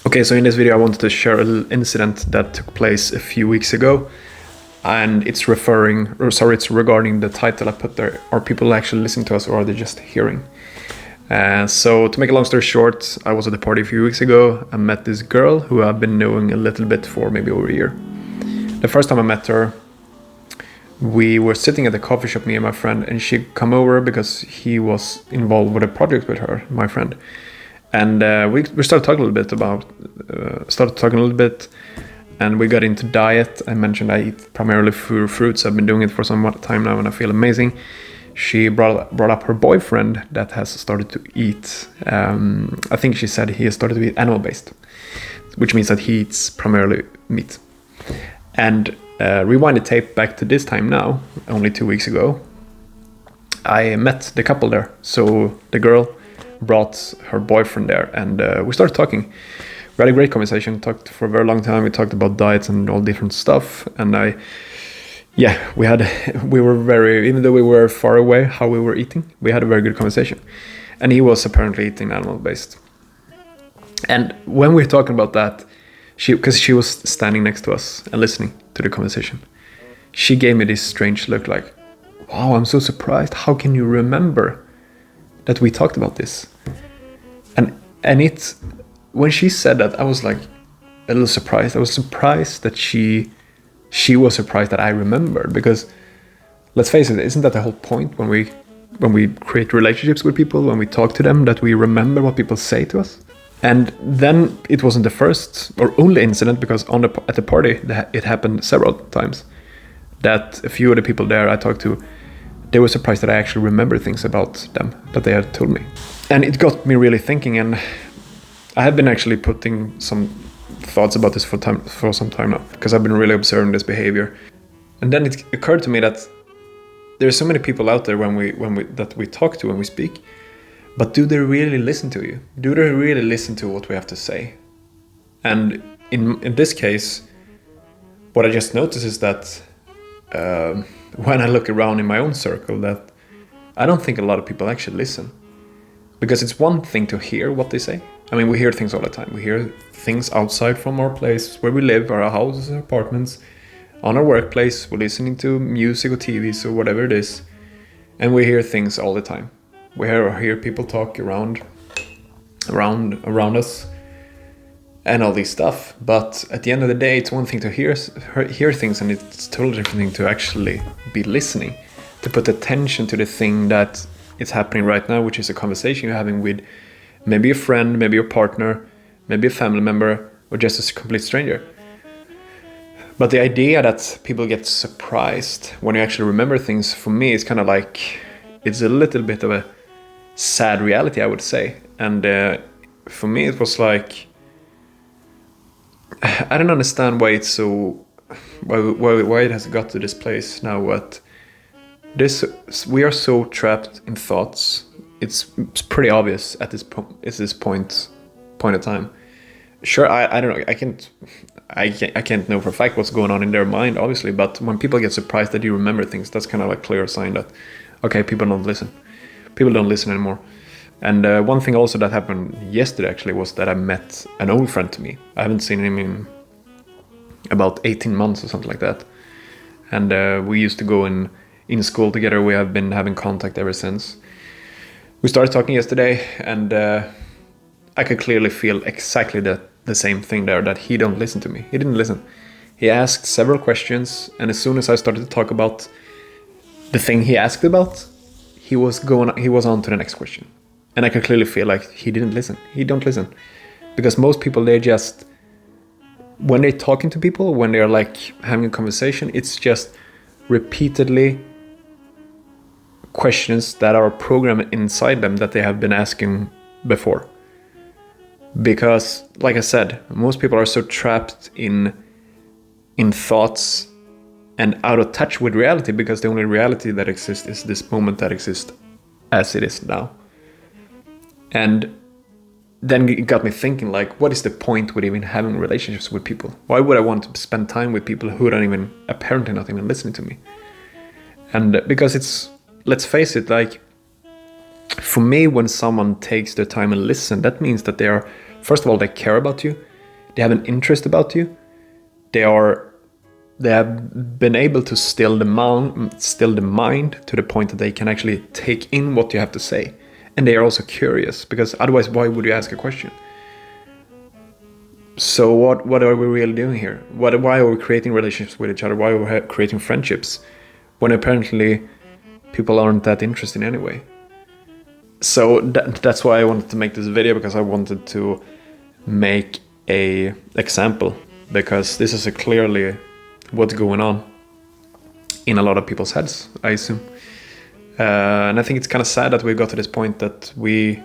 Okay, so in this video I wanted to share a little incident that took place a few weeks ago, and it's regarding the title I put there. Are people actually listening to us, or are they just hearing? So to make a long story short, I was at a party a few weeks ago. I met this girl who I've been knowing a little bit for maybe over a year. The first time I met her, we were sitting at the coffee shop, me and my friend, and she come over because he was involved with a project with her, my friend. And we started talking a little bit, and we got into diet. I mentioned I eat primarily fruits. I've been doing it for some time now, and I feel amazing. She brought up her boyfriend that has started to eat. I think she said he has started to eat animal-based, which means that he eats primarily meat. And rewind the tape back to this time now, only 2 weeks ago. I met the couple there. So the girl brought her boyfriend there, and we started talking. We had a great conversation, talked for a very long time. We talked about diets and all different stuff, and we were very, even though we were far away how we were eating, we had a very good conversation. And he was apparently eating animal based. And when we were talking about that, because she was standing next to us and listening to the conversation, she gave me this strange look like, wow, I'm so surprised, how can you remember that we talked about this? And it, when she said that, I was like a little surprised. I was surprised that she was surprised that I remembered, because let's face it, isn't that the whole point when we create relationships with people, when we talk to them, that we remember what people say to us? And then it wasn't the first or only incident, because at the party it happened several times that a few of the people there I talked to, they were surprised that I actually remember things about them that they had told me. And it got me really thinking, and I have been actually putting some thoughts about this for some time now, because I've been really observing this behavior. And then it occurred to me that there are so many people out there that we talk to when we speak, but do they really listen to you? Do they really listen to what we have to say? And in this case, what I just noticed is that when I look around in my own circle, that I don't think a lot of people actually listen. Because it's one thing to hear what they say. I mean, we hear things all the time. We hear things outside from our place where we live, our houses, our apartments, on our workplace. We're listening to music or TVs or whatever it is. And we hear things all the time. We hear people talk around us and all this stuff. But at the end of the day, it's one thing to hear things, and it's a totally different thing to actually be listening, to put attention to the thing that is happening right now, which is a conversation you're having with maybe a friend, maybe your partner, maybe a family member, or just a complete stranger. But the idea that people get surprised when you actually remember things, for me, is kind of like, it's a little bit of a sad reality, I would say. And for me, it was like, I don't understand why it's so, why it has got to this place now. What we are so trapped in thoughts. It's pretty obvious at this point of time. Sure, I don't know. I can't know for a fact what's going on in their mind, obviously. But when people get surprised that you remember things, that's kind of like a clear sign that, okay, people don't listen. People don't listen anymore. And one thing also that happened yesterday actually was that I met an old friend to me. I haven't seen him in about 18 months or something like that. And we used to go in school together. We have been having contact ever since. We started talking yesterday, and I could clearly feel exactly the same thing there, that he don't listen to me. He didn't listen. He asked several questions, and as soon as I started to talk about the thing he asked about, he was on to the next question. And I could clearly feel like he didn't listen. He don't listen. Because most people, they just, when they're talking to people, when they're like having a conversation, it's just repeatedly questions that are programmed inside them that they have been asking before. Because, like I said, most people are so trapped in thoughts and out of touch with reality, because the only reality that exists is this moment that exists as it is now. And then it got me thinking, like, what is the point with even having relationships with people? Why would I want to spend time with people who don't even, apparently not even listening to me? And because it's, let's face it, like, for me, when someone takes their time and listen, that means that they are, first of all, they care about you. they have an interest about you. They have been able to still the mind to the point that they can actually take in what you have to say. And they are also curious, because otherwise why would you ask a question? So what are we really doing here? Why are we creating relationships with each other? Why are we creating friendships when apparently people aren't that interested anyway? So that's why I wanted to make this video, because I wanted to make a example, because this is clearly what's going on in a lot of people's heads, I assume. And I think it's kind of sad that we got to this point that we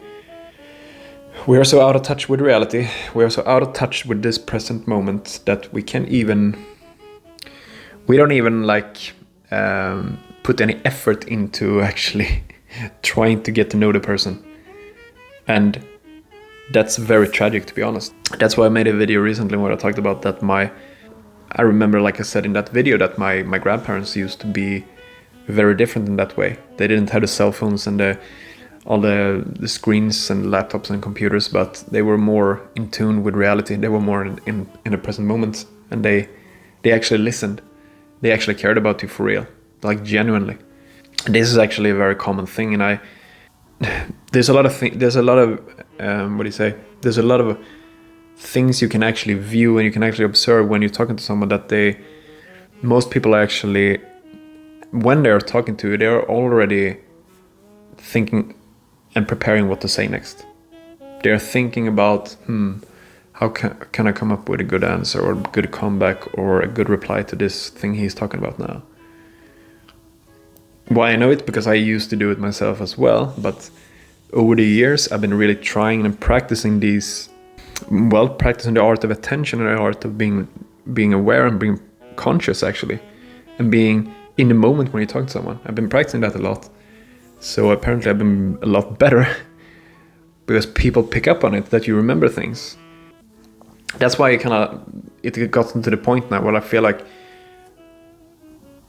are so out of touch with reality. We are so out of touch with this present moment that we don't even like put any effort into actually trying to get to know the person. And that's very tragic, to be honest. That's why I made a video recently where I talked about that I remember, like I said in that video, that my grandparents used to be very different in that way. They didn't have the cell phones and all the screens and laptops and computers, but they were more in tune with reality. They were more in the present moment, and they actually listened. They actually cared about you for real, like genuinely. This is actually a very common thing, and there's a lot of things you can actually view and you can actually observe when you're talking to someone, that most people are actually, when they're talking to you, they're already thinking and preparing what to say next. They're thinking about, how can I come up with a good answer or a good comeback or a good reply to this thing he's talking about now. Why I know it? Because I used to do it myself as well, but over the years I've been really trying and practicing the art of attention and the art of being aware and being conscious, actually, and being in the moment when you talk to someone. I've been practicing that a lot. So apparently I've been a lot better because people pick up on it, that you remember things. That's why it got to the point now where I feel like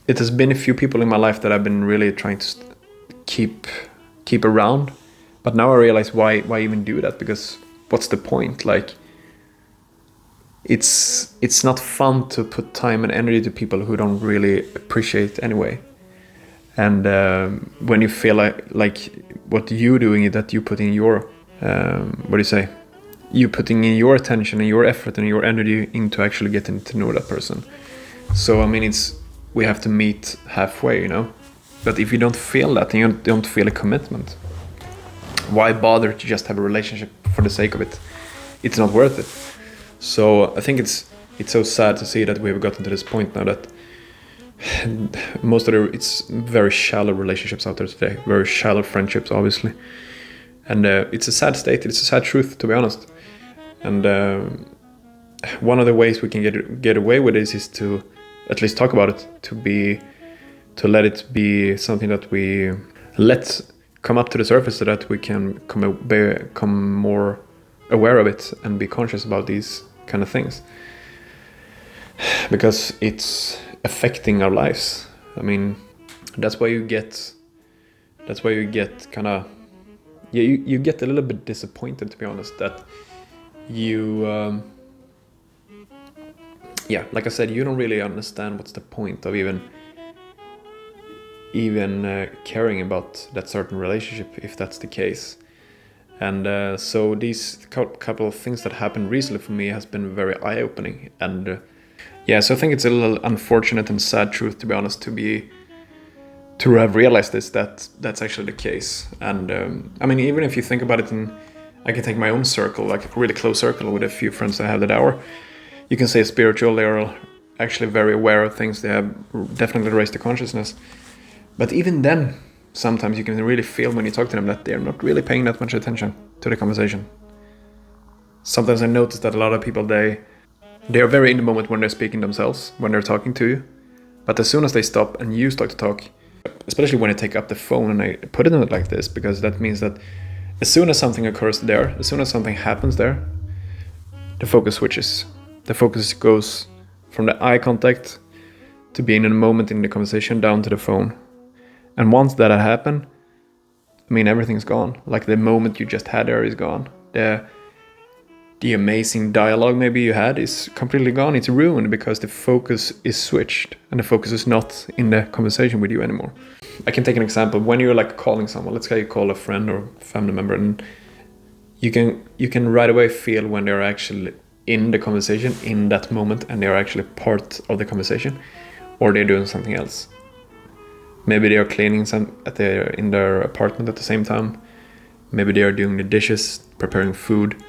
it has been a few people in my life that I've been really trying to keep around. But now I realize why even do that, because what's the point? Like, it's not fun to put time and energy to people who don't really appreciate anyway. And when you feel like what you're doing is that you put in your you putting in your attention and your effort and your energy into actually getting to know that person. So I mean, we have to meet halfway, you know. But if you don't feel that and you don't feel a commitment, why bother to just have a relationship for the sake of it? It's not worth it. So I think it's so sad to see that we have gotten to this point now that it's very shallow relationships out there today, very shallow friendships, obviously, and it's a sad state. It's a sad truth, to be honest. And one of the ways we can get away with this is to at least talk about it, to let it be something that we let come up to the surface, so that we can become more aware of it and be conscious about these kind of things, because it's affecting our lives. I mean, that's why you get kind of, you get a little bit disappointed, to be honest, that you like I said, you don't really understand what's the point of even caring about that certain relationship, if that's the case. And so these couple of things that happened recently for me has been very eye-opening. And so I think it's a little unfortunate and sad truth, to be honest, to have realized that's actually the case. And I mean, even if you think about it, I can take my own circle, like a really close circle with a few friends I have that are, you can say, spiritual. They are actually very aware of things. They have definitely raised the consciousness. But even then, sometimes you can really feel when you talk to them that they're not really paying that much attention to the conversation. Sometimes I notice that a lot of people, they are very in the moment when they're speaking themselves, when they're talking to you. But as soon as they stop and you start to talk, especially when I take up the phone and I put it in it like this, because that means that as soon as something occurs there, as soon as something happens there, the focus switches. The focus goes from the eye contact to being in a moment in the conversation down to the phone. And once that happened, I mean, everything's gone. Like the moment you just had there is gone. The the amazing dialogue maybe you had is completely gone. It's ruined because the focus is switched and the focus is not in the conversation with you anymore. I can take an example. When you're like calling someone, let's say you call a friend or family member, and you can right away feel when they're actually in the conversation in that moment and they're actually part of the conversation, or they're doing something else. Maybe they are cleaning in their apartment at the same time. Maybe they are doing the dishes, preparing food.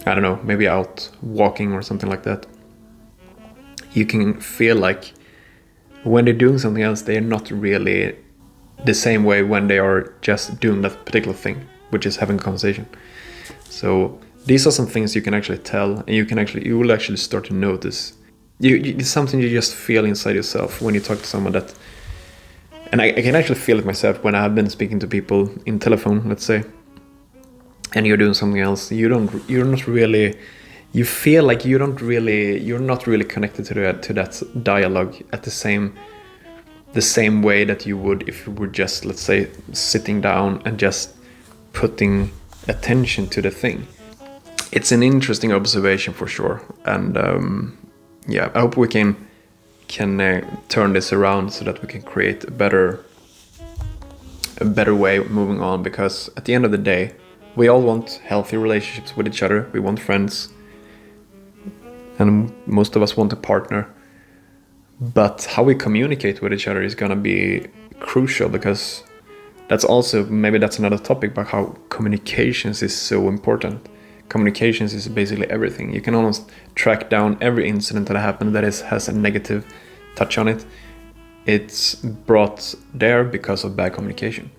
I don't know, maybe out walking or something like that. You can feel like when they're doing something else, they're not really the same way when they are just doing that particular thing, which is having a conversation. So these are some things you can actually tell, and you will actually start to notice. It's something you just feel inside yourself when you talk to someone that. And I can actually feel it myself when I have been speaking to people in telephone, let's say, and you're doing something else. You feel like you're not really connected to that dialogue at the same way that you would if you were just, let's say, sitting down and just putting attention to the thing. It's an interesting observation for sure, and I hope we can turn this around so that we can create a better way of moving on, because at the end of the day, we all want healthy relationships with each other. We want friends, and most of us want a partner. But how we communicate with each other is going to be crucial, because that's another topic, but how communications is so important. Communications is basically everything. You can almost track down every incident that happened that has a negative touch on it. It's brought there because of bad communication.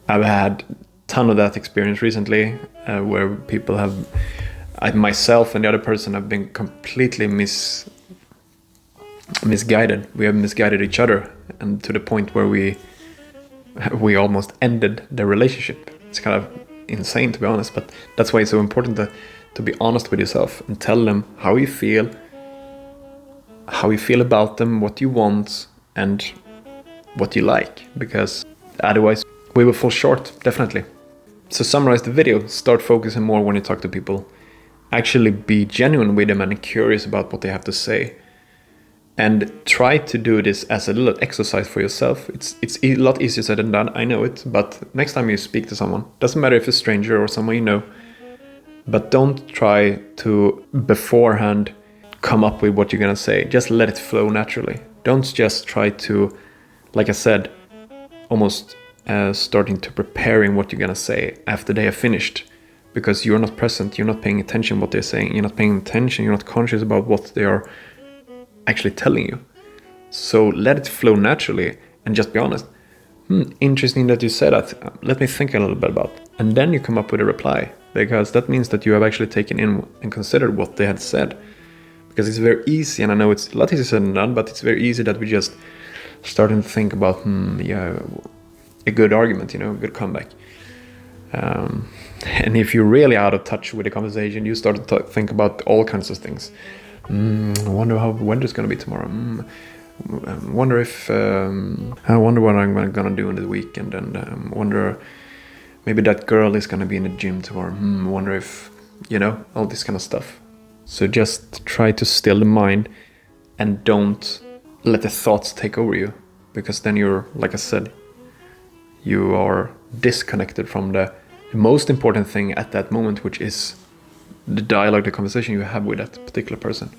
I've had a ton of that experience recently, where people myself and the other person have been completely misguided. We have misguided each other, and to the point where we almost ended the relationship. It's kind of insane, to be honest, but that's why it's so important to be honest with yourself and tell them how you feel about them, what you want, and what you like, because otherwise we will fall short, definitely. So summarize the video: start focusing more when you talk to people. Actually be genuine with them and curious about what they have to say. And try to do this as a little exercise for yourself. It's a lot easier said than done, I know it. But next time you speak to someone, doesn't matter if it's a stranger or someone you know, but don't try to beforehand come up with what you're gonna say. Just let it flow naturally. Don't just try to, like I said, almost starting to preparing what you're gonna say after they have finished, because you're not present, you're not paying attention what they're saying, you're not paying attention, you're not conscious about what they are actually telling you. So let it flow naturally and just be honest. Interesting that you said that. Let me think a little bit about it. And then you come up with a reply, because that means that you have actually taken in and considered what they had said. Because it's very easy, and I know it's a lot easier said than done, but it's very easy that we just starting to think about, a good argument, a good comeback. And if you're really out of touch with the conversation, you start to think about all kinds of things. I wonder how the weather's going to be tomorrow. I wonder what I'm going to do in the weekend, and wonder maybe that girl is going to be in the gym tomorrow. Wonder if, all this kind of stuff. So just try to still the mind and don't let the thoughts take over you, because then you're, like I said, you are disconnected from the most important thing at that moment, which is the dialogue, the conversation you have with that particular person.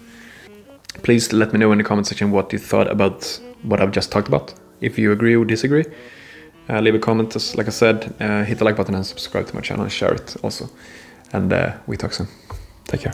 Please let me know in the comment section what you thought about what I've just talked about. If you agree or disagree, leave a comment. Just like I said, hit the like button and subscribe to my channel and share it also. And we talk soon. Take care.